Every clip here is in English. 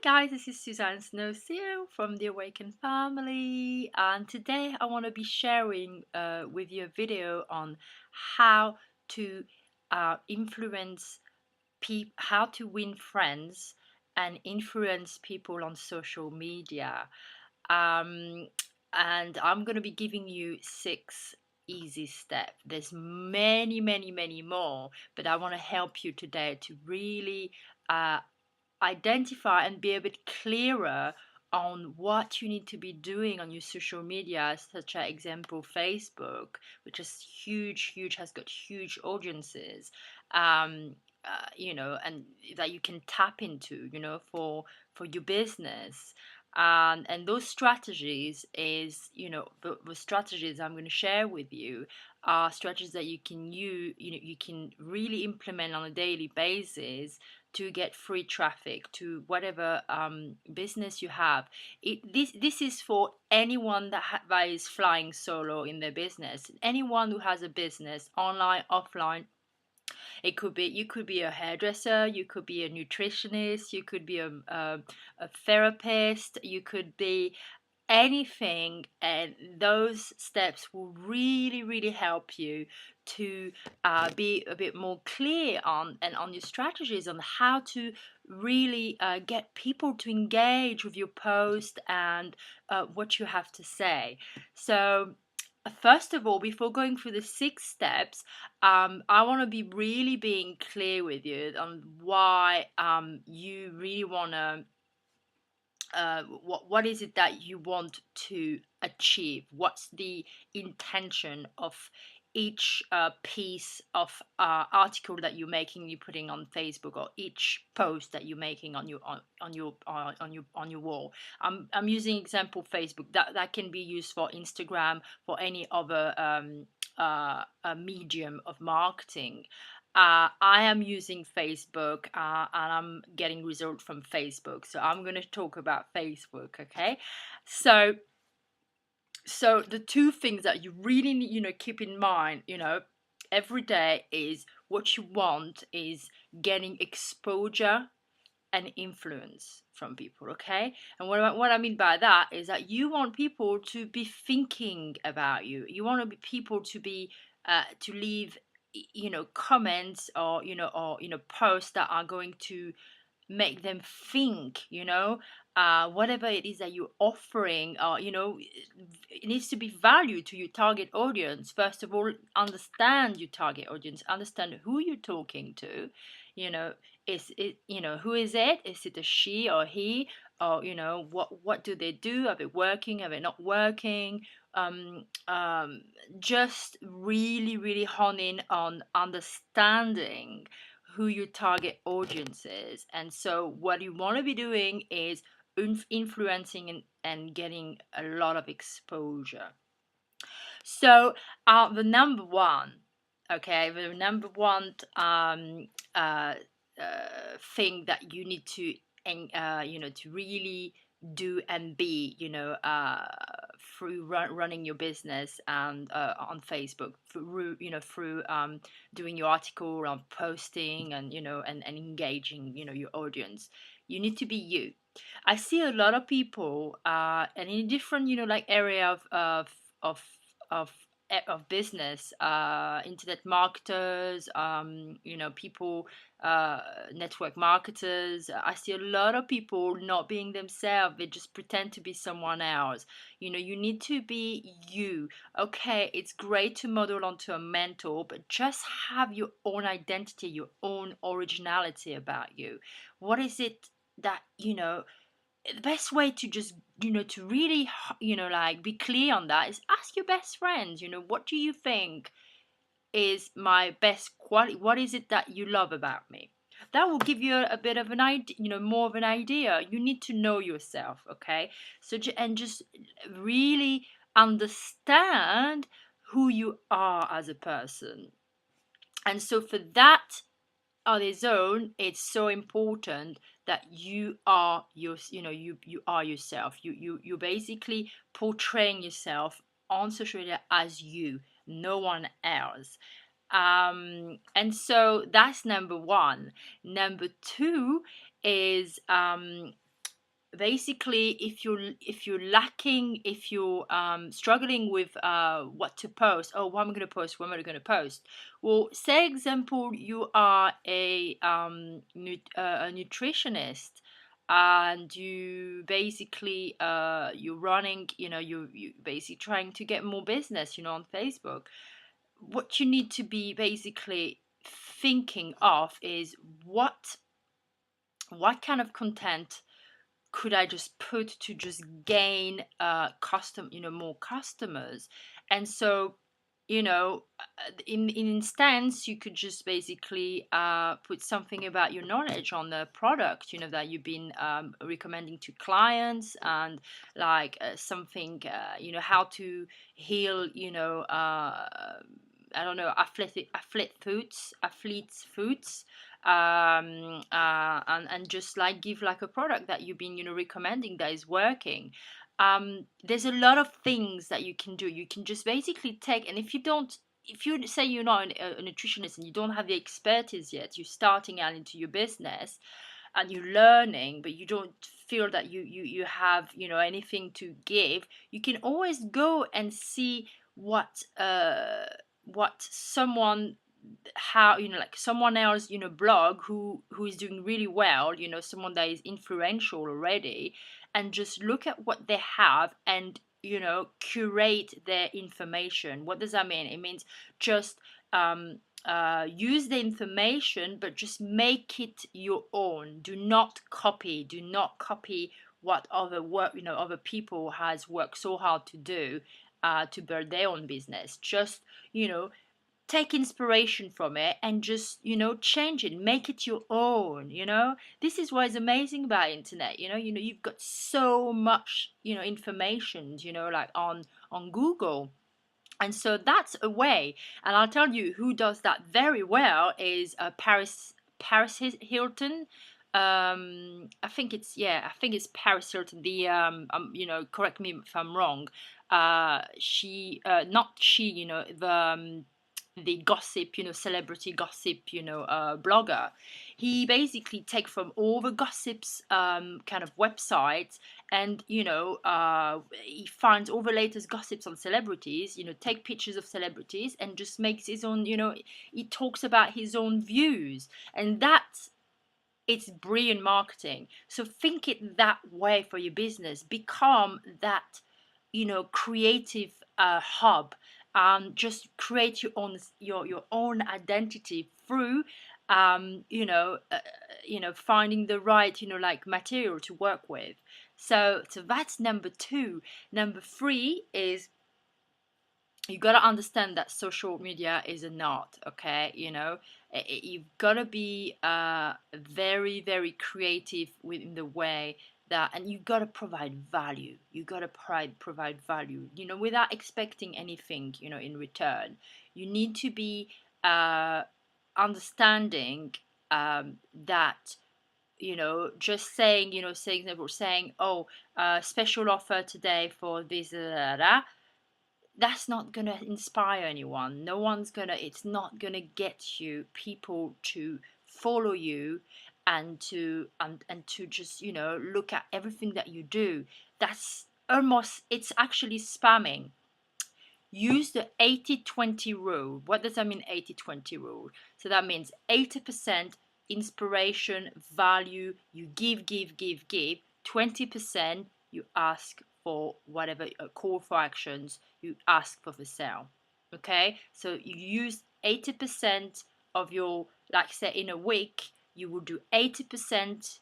guys, this is Susanne Snowsill from the Awakened Family, and today I want to be sharing with you a video on how to influence people, how to win friends and influence people on social media. Um, and I'm going to be giving you 6 easy steps. There's many more, but I want to help you today to really identify and be a bit clearer on what you need to be doing on your social media, such as example Facebook, which is huge, has got huge audiences, and that you can tap into, for your business. And those strategies is, the strategies I'm going to share with you are strategies that you can use, you can really implement on a daily basis to get free traffic to whatever business you have. This is for anyone that is flying solo in their business. Anyone who has a business, online, offline. It could be you could be a hairdresser, you could be a nutritionist, you could be a therapist, you could be anything, and those steps will really help you to be a bit more clear on your strategies on how to really get people to engage with your post and what you have to say. So first of all, before going through the 6 steps, I want to be really being clear with you on why you really want to what is it that you want to achieve? What's the intention of each piece of article that you're putting on Facebook, or each post that you're making on your wall? I'm using example Facebook. That can be used for Instagram, for any other a medium of marketing. I am using Facebook, and I'm getting results from Facebook. So I'm going to talk about Facebook, okay? So the 2 things that you really need, keep in mind, every day is what you want is getting exposure and influence from people, okay? And what I mean by that is that you want people to be thinking about you. You want people to be to leave comments, or posts that are going to make them think, whatever it is that you're offering, it needs to be value to your target audience. First of all, understand your target audience, understand who you're talking to. Is it, who is it? Is it a she or he? Or what do they do? Are they working? Are they not working? um, um, just really hone in on understanding who your target audience is. And so what you want to be doing is influencing and getting a lot of exposure. So the number one, okay, the number one uh, thing that you need to, to really do and be, through running your business and on Facebook, through doing your article, on posting, and and engaging your audience. You need to be you. I see a lot of people and in different like area of of of business, internet marketers, people, network marketers. I see a lot of people not being themselves. They just pretend to be someone else. You need to be you. Okay, it's great to model onto a mentor, but just have your own identity, your own originality about you. What is it that the best way to just to really like be clear on that is ask your best friends, what do you think is my best quality? What is it that you love about me? That will give you a bit of an idea, more of an idea. You need to know yourself, okay? So and just really understand who you are as a person. And so for that on its own, it's so important that you are you are yourself. You basically portraying yourself on social media as you, no one else. And so that's number one. Number two is basically, if you're lacking, if you're struggling with what to post, oh, what am I going to post, what am I going to post? Well, say example, you are a nutritionist, and you basically you're running, you basically trying to get more business, on Facebook. What you need to be basically thinking of is what kind of content could I just put to just gain more customers. And so, in instance, you could just basically put something about your knowledge on the product, that you've been recommending to clients, and like something, how to heal, I don't know, athletes foods, and just like give like a product that you've been, recommending, that is working. There's a lot of things that you can do. You can just basically take, and if you say you're not a nutritionist and you don't have the expertise yet, you're starting out into your business and you're learning, but you don't feel that you have, anything to give, you can always go and see what someone, how, like someone else, blog, who is doing really well, someone that is influential already, and just look at what they have, and curate their information. What does that mean? It means just use the information, but just make it your own. Do not copy what other people has worked so hard to do, to build their own business. Just, you know take inspiration from it, and just, change it, make it your own. This is what is amazing about internet. You've got so much, information, like on Google. And so that's a way. And I'll tell you who does that very well is Paris Hilton. I think it's Paris Hilton. Correct me if I'm wrong. She Not she, the gossip, celebrity gossip, blogger. He basically take from all the gossips, kind of websites, and he finds all the latest gossips on celebrities. Take pictures of celebrities and just makes his own. He talks about his own views, and that's it's brilliant marketing. So think it that way for your business. Become that, creative hub. Just create your own identity through, finding the right, like material to work with. So that's number two. Number three is, you got to understand that social media is an art. Okay, you've got to be very, very creative within the way that, and you got to provide value. You got to provide value, without expecting anything, in return. You need to be understanding, that, just saying, saying, oh, special offer today for this, that's not gonna inspire anyone. No one's gonna. It's not gonna get you people to follow you, and to just, look at everything that you do. That's almost. It's actually spamming. Use the 80-20 rule. What does that mean, 80-20 rule? So that means 80% inspiration, value, you give. 20% you ask for whatever, call for actions, you ask for the sale. Okay? So you use 80% of your, like say in a week, you will do 80%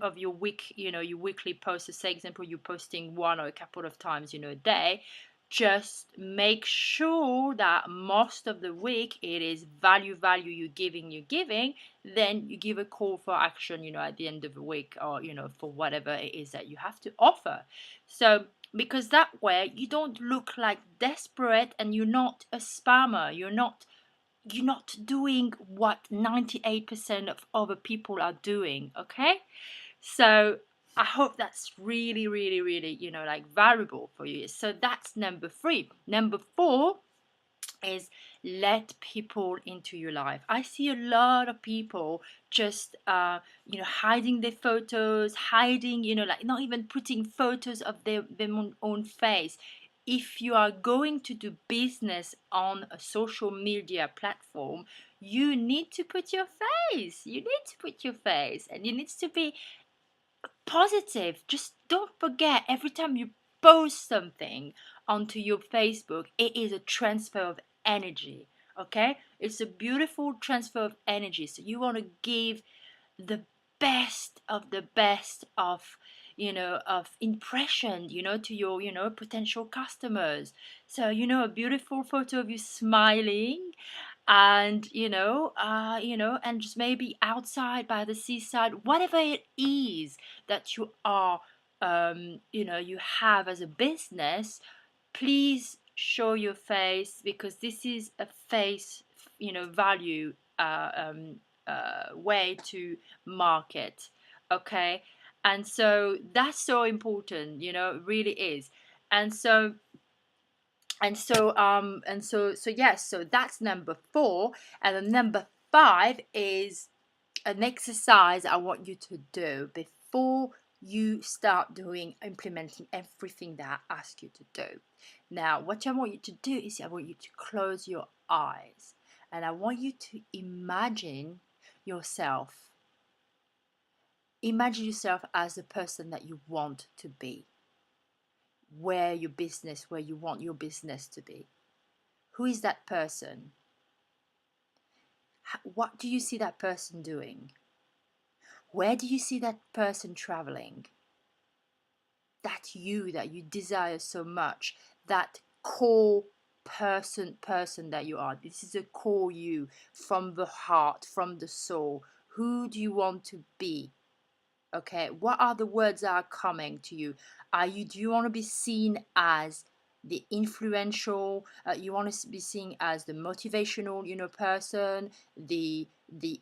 of your week, your weekly posts. So say example, you're posting one or a couple of times, a day. Just make sure that most of the week it is value, you're giving. Then you give a call for action, at the end of the week, or, for whatever it is that you have to offer. So, because that way you don't look like desperate, and you're not a spammer. You're not doing what 98% of other people are doing. Okay, so I hope that's really, really, really, like valuable for you. So that's number three. Number four is let people into your life. I see a lot of people just hiding their photos, hiding, like not even putting photos of their own face. If you are going to do business on a social media platform, you need to put your face. You need to put your face, and you need to be positive. Just don't forget, every time you post something onto your Facebook, it is a transfer of energy. Okay, it's a beautiful transfer of energy. So you want to give the best of of impression, to your potential customers. So a beautiful photo of you smiling, and and just maybe outside by the seaside, whatever it is that you are, you have as a business. Please show your face, because this is a face, value, way to market. Okay, and so that's so important, it really is. And so yes, so that's number 4. And then number 5 is an exercise I want you to do before you start implementing everything that I ask you to do. Now, what I want you to do is I want you to close your eyes, and I want you to yourself imagine yourself as the person that you want to be, where you want your business to be. Who is that person? What do you see that person doing? Where do you see that person traveling? That you desire so much, that core person that you are. This is a core you, from the heart, from the soul. Who do you want to be? Okay, what are the words that are coming to you? Do you want to be seen as the influential, you want to be seen as the motivational, person, the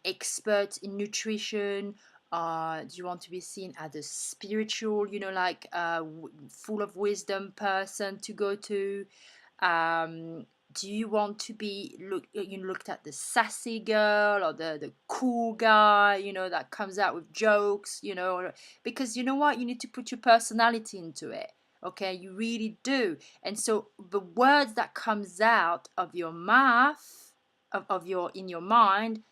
expert in nutrition? Do you want to be seen as a spiritual, full of wisdom person to go to? Do you want to be looked at the sassy girl, or the cool guy, that comes out with jokes, because you know what, you need to put your personality into it. Okay, you really do. And so the words that comes out of your mouth, of your in your mind,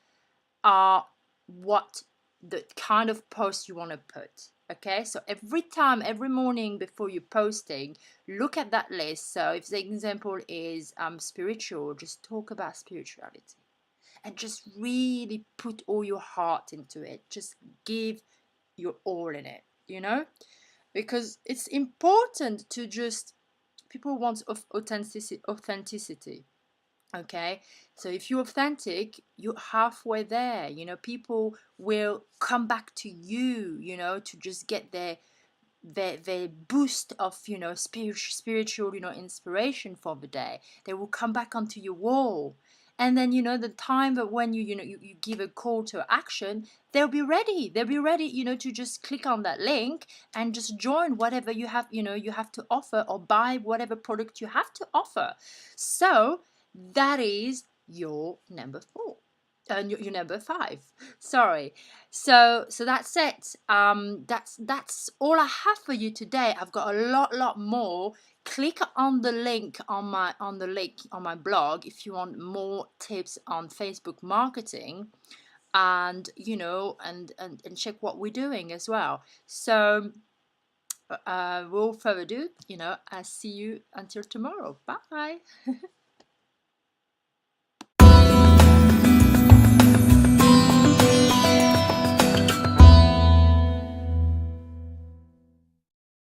are what the kind of post you want to put. Okay, so every morning before you're posting, look at that list. So if the example is spiritual, just talk about spirituality, and just really put all your heart into it. Just give your all in it, because it's important to just, people want authenticity. Okay, so if you're authentic, you're halfway there. People will come back to you, to just get their boost of spiritual inspiration for the day. They will come back onto your wall, and then the time that when you give a call to action, they'll be ready to just click on that link and just join whatever you have to offer, or buy whatever product you have to offer. So that is your number 4. Your number 5, sorry. So that's it. That's all I have for you today. I've got a lot more. Click on the link on my blog if you want more tips on Facebook marketing, and and check what we're doing as well. So without further ado, I'll see you until tomorrow. Bye.